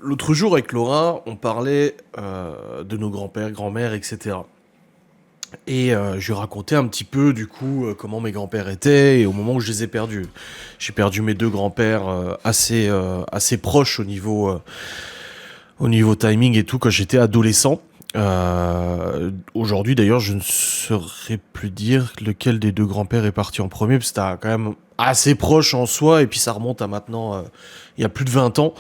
L'autre jour avec Laura, on parlait de nos grands-pères, grand-mères, etc. Et je lui racontais un petit peu du coup comment mes grands-pères étaient et au moment où je les ai perdus. J'ai perdu mes deux grands-pères assez proches au niveau timing et tout quand j'étais adolescent. Aujourd'hui d'ailleurs je ne saurais plus dire lequel des deux grands-pères est parti en premier parce que c'était quand même assez proche en soi et puis ça remonte à maintenant il y a plus de 20 ans.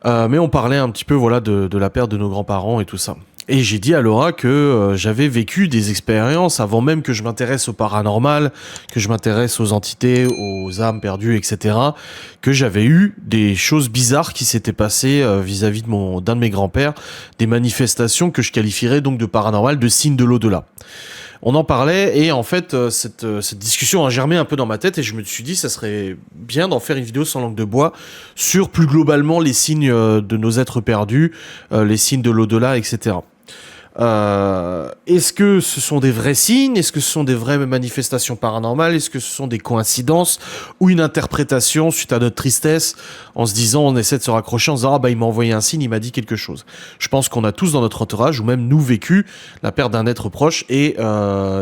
Mais on parlait un petit peu voilà de la perte de nos grands-parents et tout ça. Et j'ai dit à Laura que j'avais vécu des expériences avant même que je m'intéresse au paranormal, que je m'intéresse aux entités, aux âmes perdues, etc. Que j'avais eu des choses bizarres qui s'étaient passées vis-à-vis d'un de mes grands-pères, des manifestations que je qualifierais donc de paranormal, de signes de l'au-delà. On en parlait et en fait cette discussion a germé un peu dans ma tête et je me suis dit ça serait bien d'en faire une vidéo sans langue de bois sur plus globalement les signes de nos êtres perdus, les signes de l'au-delà, etc. Est-ce que ce sont des vrais signes? Est-ce que ce sont des vraies manifestations paranormales? Est-ce que ce sont des coïncidences ou une interprétation suite à notre tristesse en se disant, on essaie de se raccrocher en se disant, ah bah il m'a envoyé un signe, il m'a dit quelque chose. Je pense qu'on a tous dans notre entourage ou même nous vécu la perte d'un être proche et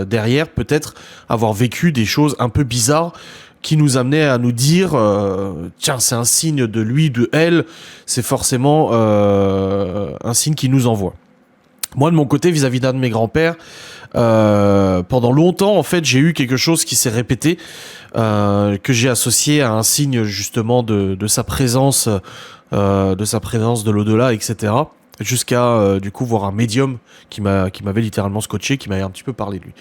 derrière peut-être avoir vécu des choses un peu bizarres qui nous amenaient à nous dire tiens c'est un signe de lui, de elle, c'est forcément un signe qui nous envoie. Moi, de mon côté, vis-à-vis d'un de mes grands-pères, pendant longtemps, en fait, j'ai eu quelque chose qui s'est répété, que j'ai associé à un signe, justement, de sa présence, de l'au-delà, etc. Jusqu'à, du coup, voir un médium qui m'avait littéralement scotché, qui m'avait un petit peu parlé de lui.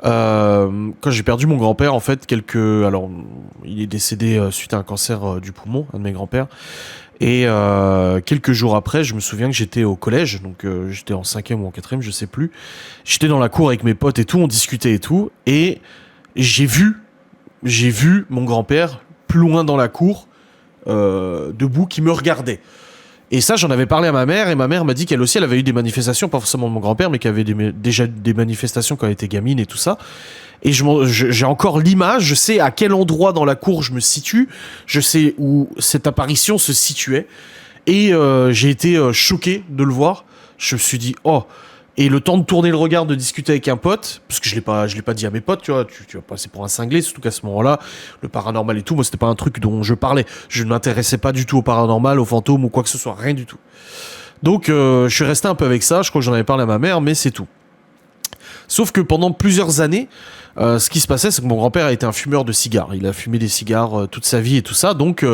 Quand j'ai perdu mon grand-père, en fait, alors, il est décédé suite à un cancer du poumon, un de mes grands-pères. Et quelques jours après, je me souviens que j'étais au collège, donc j'étais en 5e ou en 4e, je sais plus. J'étais dans la cour avec mes potes et tout, on discutait et tout, et j'ai vu mon grand-père plus loin dans la cour, debout, qui me regardait. Et ça, j'en avais parlé à ma mère, et ma mère m'a dit qu'elle aussi, elle avait eu des manifestations, pas forcément de mon grand-père, mais qu'elle avait déjà des manifestations quand elle était gamine et tout ça. Et j'ai encore l'image, je sais à quel endroit dans la cour je me situe, je sais où cette apparition se situait. Et j'ai été choqué de le voir. Je me suis dit, oh. Et le temps de tourner le regard, de discuter avec un pote, parce que je l'ai pas dit à mes potes, tu vois, tu vas passer pour un cinglé, surtout qu'à ce moment-là, le paranormal et tout, moi c'était pas un truc dont je parlais. Je ne m'intéressais pas du tout au paranormal, aux fantômes ou quoi que ce soit, rien du tout. Donc je suis resté un peu avec ça, je crois que j'en avais parlé à ma mère, mais c'est tout. Sauf que pendant plusieurs années, ce qui se passait, c'est que mon grand-père a été un fumeur de cigares. Il a fumé des cigares toute sa vie et tout ça, donc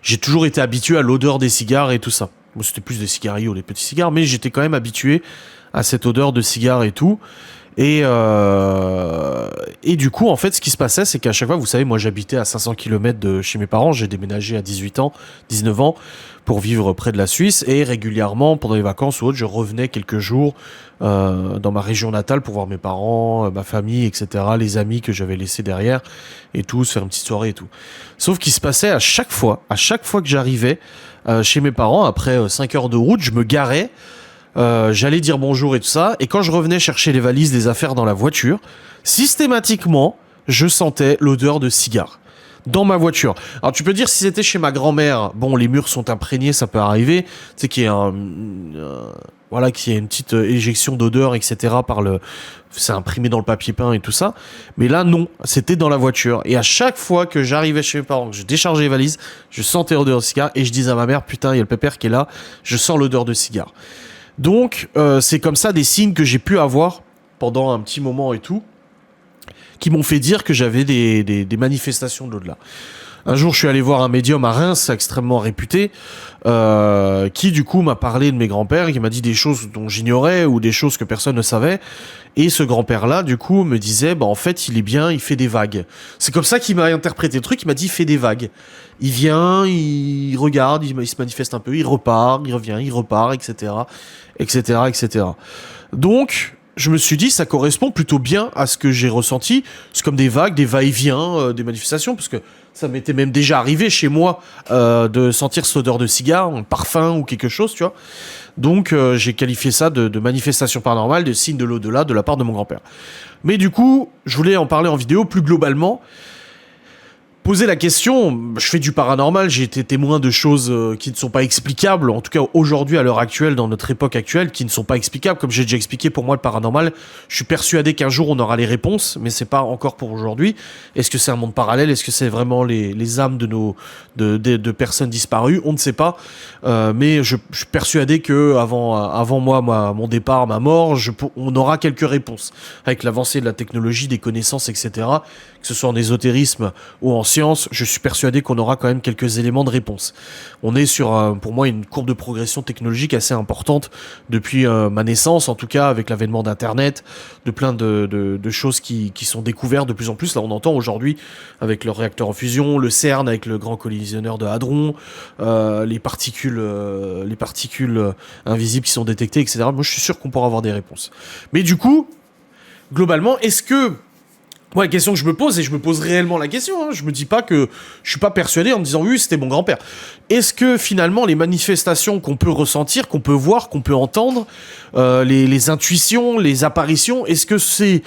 j'ai toujours été habitué à l'odeur des cigares et tout ça. Moi, c'était plus des cigarillos, les petits cigares, mais j'étais quand même habitué à cette odeur de cigares et tout. Et du coup, en fait, ce qui se passait, c'est qu'à chaque fois, vous savez, moi, j'habitais à 500 km de chez mes parents. J'ai déménagé à 18 ans, 19 ans, pour vivre près de la Suisse. Et régulièrement, pendant les vacances ou autre, je revenais quelques jours dans ma région natale pour voir mes parents, ma famille, etc., les amis que j'avais laissés derrière et tout, se faire une petite soirée et tout. Sauf qu'il se passait à chaque fois que j'arrivais chez mes parents, après 5 heures de route, je me garais. J'allais dire bonjour et tout ça, et quand je revenais chercher les valises, les affaires dans la voiture, systématiquement, je sentais l'odeur de cigare dans ma voiture. Alors tu peux dire si c'était chez ma grand-mère, bon les murs sont imprégnés, ça peut arriver, tu sais qu'il y a voilà, qu'il y a une petite éjection d'odeur, etc. C'est imprimé dans le papier peint et tout ça, mais là non, c'était dans la voiture. Et à chaque fois que j'arrivais chez mes parents, que je déchargeais les valises, je sentais l'odeur de cigare et je disais à ma mère, putain, il y a le pépère qui est là, je sens l'odeur de cigare. Donc, c'est comme ça des signes que j'ai pu avoir pendant un petit moment et tout, qui m'ont fait dire que j'avais des manifestations de l'au-delà. Un jour, je suis allé voir un médium à Reims, extrêmement réputé, qui du coup m'a parlé de mes grands-pères, qui m'a dit des choses dont j'ignorais ou des choses que personne ne savait. Et ce grand-père-là, du coup, me disait, bah en fait, il est bien, il fait des vagues. C'est comme ça qu'il m'a interprété le truc. Il m'a dit, il fait des vagues. Il vient, il regarde, il se manifeste un peu, il repart, il revient, il repart, etc., etc., etc. Donc, je me suis dit, ça correspond plutôt bien à ce que j'ai ressenti. C'est comme des vagues, des va-et-vient, des manifestations, parce que ça m'était même déjà arrivé chez moi de sentir cette odeur de cigare, un parfum ou quelque chose, tu vois. Donc, j'ai qualifié ça de manifestation paranormale, de signe de l'au-delà de la part de mon grand-père. Mais du coup, je voulais en parler en vidéo plus globalement, poser la question, je fais du paranormal, j'ai été témoin de choses qui ne sont pas explicables, en tout cas aujourd'hui, à l'heure actuelle, dans notre époque actuelle, qui ne sont pas explicables. Comme j'ai déjà expliqué, pour moi, le paranormal, je suis persuadé qu'un jour on aura les réponses, mais c'est pas encore pour aujourd'hui. Est-ce que c'est un monde parallèle? Est-ce que c'est vraiment les âmes de personnes disparues? On ne sait pas. Mais je suis persuadé que avant moi, mon départ, ma mort, on aura quelques réponses. Avec l'avancée de la technologie, des connaissances, etc., que ce soit en ésotérisme ou en science, je suis persuadé qu'on aura quand même quelques éléments de réponse. On est sur, pour moi, une courbe de progression technologique assez importante depuis ma naissance, en tout cas avec l'avènement d'Internet, de plein de choses qui sont découvertes de plus en plus. Là, on entend aujourd'hui avec le réacteur en fusion, le CERN avec le grand collisionneur de Hadron, les particules invisibles qui sont détectées, etc. Moi, je suis sûr qu'on pourra avoir des réponses. Mais du coup, globalement, est-ce que... Moi, la question que je me pose, et je me pose réellement la question, hein, je me dis pas que je suis pas persuadé en me disant oui, c'était mon grand-père. Est-ce que finalement les manifestations qu'on peut ressentir, qu'on peut voir, qu'on peut entendre, les intuitions, les apparitions, est-ce que c'est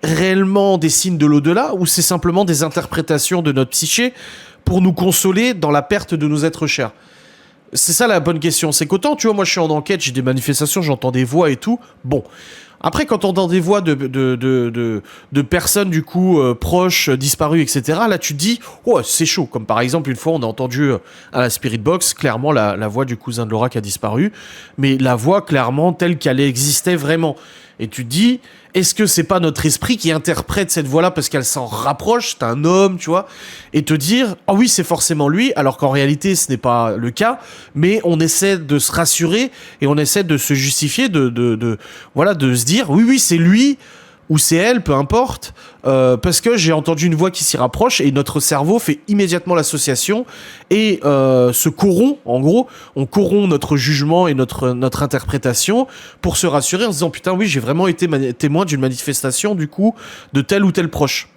réellement des signes de l'au-delà ou c'est simplement des interprétations de notre psyché pour nous consoler dans la perte de nos êtres chers? C'est ça la bonne question. C'est qu'autant, tu vois, moi je suis en enquête, j'ai des manifestations, j'entends des voix et tout. Bon. Après, quand on entend des voix de personnes, du coup, proches, disparues, etc., là, tu te dis, oh, c'est chaud. Comme par exemple, une fois, on a entendu à la Spirit Box, clairement, la voix du cousin de Laura qui a disparu, mais la voix, clairement, telle qu'elle existait vraiment. Et tu te dis, est-ce que c'est pas notre esprit qui interprète cette voix-là parce qu'elle s'en rapproche, c'est un homme, tu vois, et te dire, ah oui, c'est forcément lui, alors qu'en réalité, ce n'est pas le cas, mais on essaie de se rassurer et on essaie de se justifier, voilà, de se dire, oui, c'est lui, ou c'est elle, peu importe, parce que j'ai entendu une voix qui s'y rapproche et notre cerveau fait immédiatement l'association et se corrompt, en gros, on corrompt notre jugement et notre interprétation pour se rassurer en se disant putain oui j'ai vraiment été témoin d'une manifestation du coup de tel ou tel proche.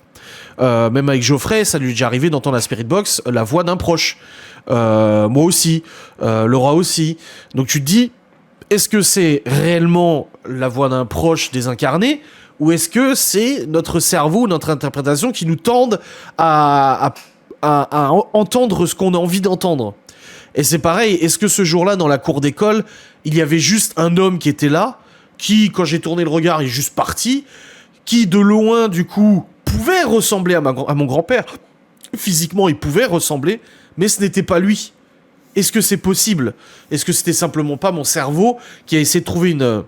Même avec Geoffrey, ça lui est déjà arrivé d'entendre la Spirit Box, la voix d'un proche. Moi aussi, Laura aussi. Donc tu te dis, est-ce que c'est réellement la voix d'un proche désincarné ou est-ce que c'est notre cerveau, notre interprétation qui nous tendent à entendre ce qu'on a envie d'entendre? Et c'est pareil, est-ce que ce jour-là, dans la cour d'école, il y avait juste un homme qui était là, qui, quand j'ai tourné le regard, est juste parti, qui, de loin, du coup, pouvait ressembler à mon grand-père. Physiquement, il pouvait ressembler, mais ce n'était pas lui. Est-ce que c'est possible? Est-ce que c'était simplement pas mon cerveau qui a essayé de trouver une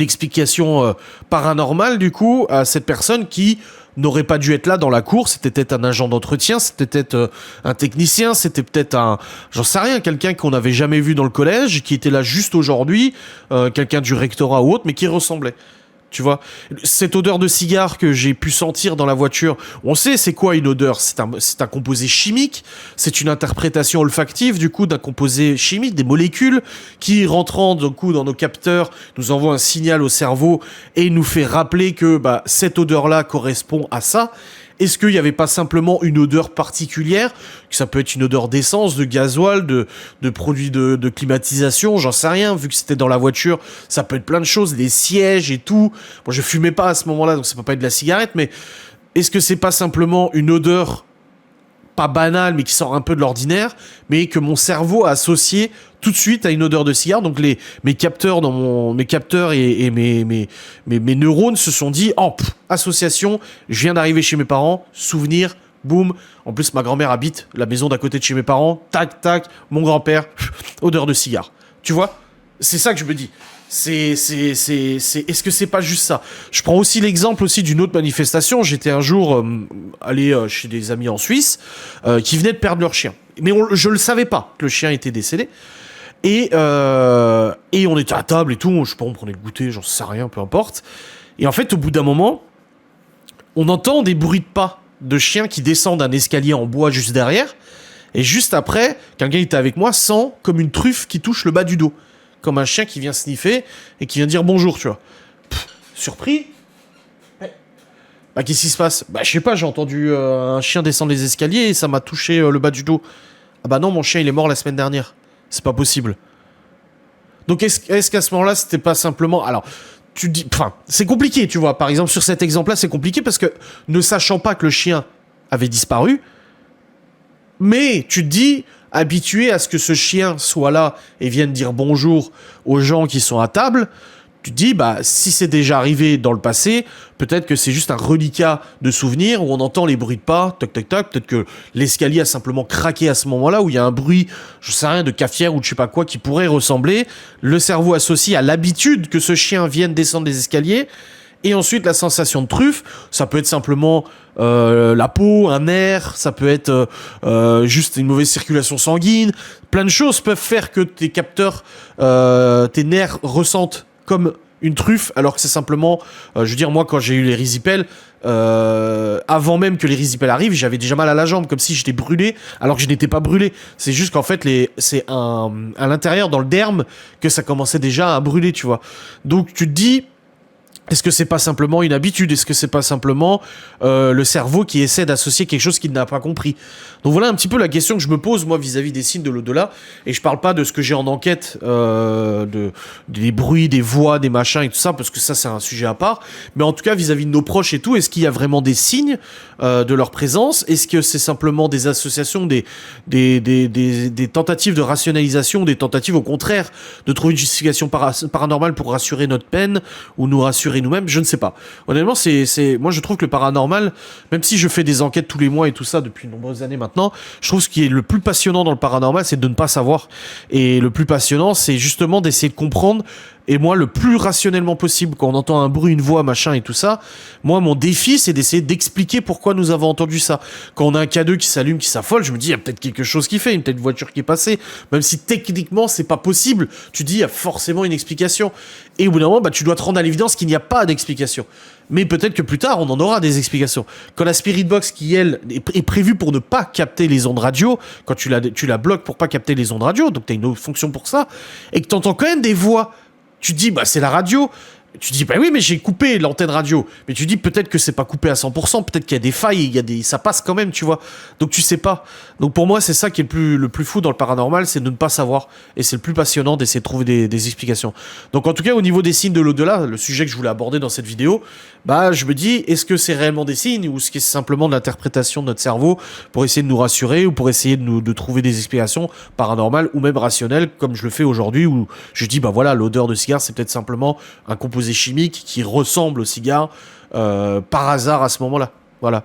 explication paranormale, du coup, à cette personne qui n'aurait pas dû être là dans la cour? C'était peut-être un agent d'entretien, c'était peut-être un technicien, c'était peut-être j'en sais rien, quelqu'un qu'on n'avait jamais vu dans le collège, qui était là juste aujourd'hui, quelqu'un du rectorat ou autre, mais qui ressemblait. Tu vois, cette odeur de cigare que j'ai pu sentir dans la voiture, on sait c'est quoi une odeur, c'est un composé chimique, c'est une interprétation olfactive du coup d'un composé chimique, des molécules qui rentrant du coup dans nos capteurs nous envoient un signal au cerveau et nous fait rappeler que cette odeur-là correspond à ça. Est-ce qu'il n'y avait pas simplement une odeur particulière, que ça peut être une odeur d'essence, de gasoil, de produits de climatisation, j'en sais rien, vu que c'était dans la voiture, ça peut être plein de choses, des sièges et tout. Moi, je fumais pas à ce moment-là, donc ça peut pas être de la cigarette, mais est-ce que c'est pas simplement une odeur pas banale, mais qui sort un peu de l'ordinaire, mais que mon cerveau a associé tout de suite à une odeur de cigare. Donc mes capteurs et mes neurones se sont dit, association, je viens d'arriver chez mes parents, souvenir, boum. En plus, ma grand-mère habite la maison d'à côté de chez mes parents, tac, tac, mon grand-père, odeur de cigare. Tu vois? C'est ça que je me dis. Est-ce que c'est pas juste ça? Je prends aussi l'exemple aussi d'une autre manifestation. J'étais un jour allé chez des amis en Suisse qui venaient de perdre leur chien. Mais je le savais pas que le chien était décédé. Et on était à table et tout. Je sais pas, on prenait le goûter, j'en sais rien, peu importe. Et en fait, au bout d'un moment, on entend des bruits de pas de chiens qui descendent un escalier en bois juste derrière. Et juste après, quelqu'un qui était avec moi sent comme une truffe qui touche le bas du dos. Comme un chien qui vient sniffer et qui vient dire bonjour, tu vois. Surpris. Qu'est-ce qui se passe? Je sais pas, j'ai entendu un chien descendre les escaliers et ça m'a touché le bas du dos. Non, mon chien, il est mort la semaine dernière. C'est pas possible. Donc, est-ce qu'à ce moment-là, c'était pas simplement... Alors, tu dis... c'est compliqué, tu vois. Par exemple, sur cet exemple-là, c'est compliqué parce que, ne sachant pas que le chien avait disparu, Mais tu te dis, habitué à ce que ce chien soit là et vienne dire bonjour aux gens qui sont à table, tu te dis, bah, si c'est déjà arrivé dans le passé, peut-être que c'est juste un reliquat de souvenirs où on entend les bruits de pas, toc toc toc, peut-être que l'escalier a simplement craqué à ce moment-là, où il y a un bruit, je sais rien, de cafetière ou de je sais pas quoi qui pourrait ressembler. Le cerveau associe à l'habitude que ce chien vienne descendre les escaliers. Et ensuite, la sensation de truffe, ça peut être simplement la peau, un nerf, ça peut être juste une mauvaise circulation sanguine. Plein de choses peuvent faire que tes capteurs, tes nerfs ressentent comme une truffe, alors que c'est simplement, je veux dire, moi, quand j'ai eu les résipelles, avant même que les résipelles arrivent, j'avais déjà mal à la jambe, comme si j'étais brûlé, alors que je n'étais pas brûlé. C'est juste qu'en fait, c'est à l'intérieur, dans le derme, que ça commençait déjà à brûler, tu vois. Donc, tu te dis... Est-ce que c'est pas simplement une habitude? Est-ce que c'est pas simplement le cerveau qui essaie d'associer quelque chose qu'il n'a pas compris? Donc voilà un petit peu la question que je me pose moi vis-à-vis des signes de l'au-delà. Et je parle pas de ce que j'ai en enquête, des bruits, des voix, des machins et tout ça, parce que ça c'est un sujet à part. Mais en tout cas vis-à-vis de nos proches et tout, est-ce qu'il y a vraiment des signes de leur présence? Est-ce que c'est simplement des associations, des tentatives de rationalisation, des tentatives au contraire de trouver une justification paranormale pour rassurer notre peine ou nous rassurer nous-mêmes, je ne sais pas. Honnêtement, moi je trouve que le paranormal, même si je fais des enquêtes tous les mois et tout ça depuis de nombreuses années maintenant, je trouve ce qui est le plus passionnant dans le paranormal, c'est de ne pas savoir. Et le plus passionnant, c'est justement d'essayer de comprendre, et moi le plus rationnellement possible, quand on entend un bruit, une voix, machin et tout ça, moi mon défi c'est d'essayer d'expliquer pourquoi nous avons entendu ça. Quand on a un K2 qui s'allume, qui s'affole, je me dis il y a peut-être quelque chose qui fait, peut-être une voiture qui est passée, même si techniquement c'est pas possible, tu dis il y a forcément une explication. Et au bout d'un moment, bah, tu dois te rendre à l'évidence qu'il n'y a pas d'explication. Mais peut-être que plus tard, on en aura des explications. Quand la Spirit Box, qui elle, est prévue pour ne pas capter les ondes radio, quand tu la bloques pour pas capter les ondes radio, donc t'as une autre fonction pour ça, et que t'entends quand même des voix, tu te dis, bah c'est la radio. Tu te dis, bah oui, mais j'ai coupé l'antenne radio. Mais tu dis, peut-être que c'est pas coupé à 100%, peut-être qu'il y a des failles, ça passe quand même, tu vois. Donc tu sais pas. Donc pour moi, c'est ça qui est le plus fou dans le paranormal, c'est de ne pas savoir. Et c'est le plus passionnant d'essayer de trouver des explications. Donc en tout cas, au niveau des signes de l'au-delà, le sujet que je voulais aborder dans cette vidéo, bah je me dis, est-ce que c'est réellement des signes ou est-ce que c'est simplement de l'interprétation de notre cerveau pour essayer de nous rassurer ou pour essayer de trouver des explications paranormales ou même rationnelles, comme je le fais aujourd'hui, où je dis, bah voilà, l'odeur de cigare, c'est peut-être simplement un composé chimique qui ressemble au cigare par hasard à ce moment-là. Voilà.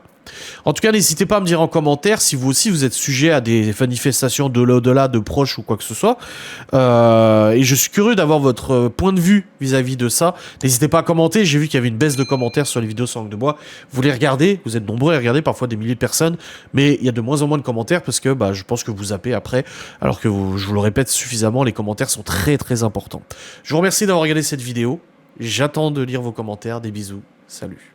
En tout cas, n'hésitez pas à me dire en commentaire si vous aussi vous êtes sujet à des manifestations de l'au-delà, de proches ou quoi que ce soit. Et je suis curieux d'avoir votre point de vue vis-à-vis de ça. N'hésitez pas à commenter. J'ai vu qu'il y avait une baisse de commentaires sur les vidéos sans langue de bois. Vous les regardez, vous êtes nombreux à les regarder, parfois des milliers de personnes, mais il y a de moins en moins de commentaires parce que bah, je pense que vous zappez après, alors que je vous le répète suffisamment, les commentaires sont très très importants. Je vous remercie d'avoir regardé cette vidéo. J'attends de lire vos commentaires. Des bisous. Salut.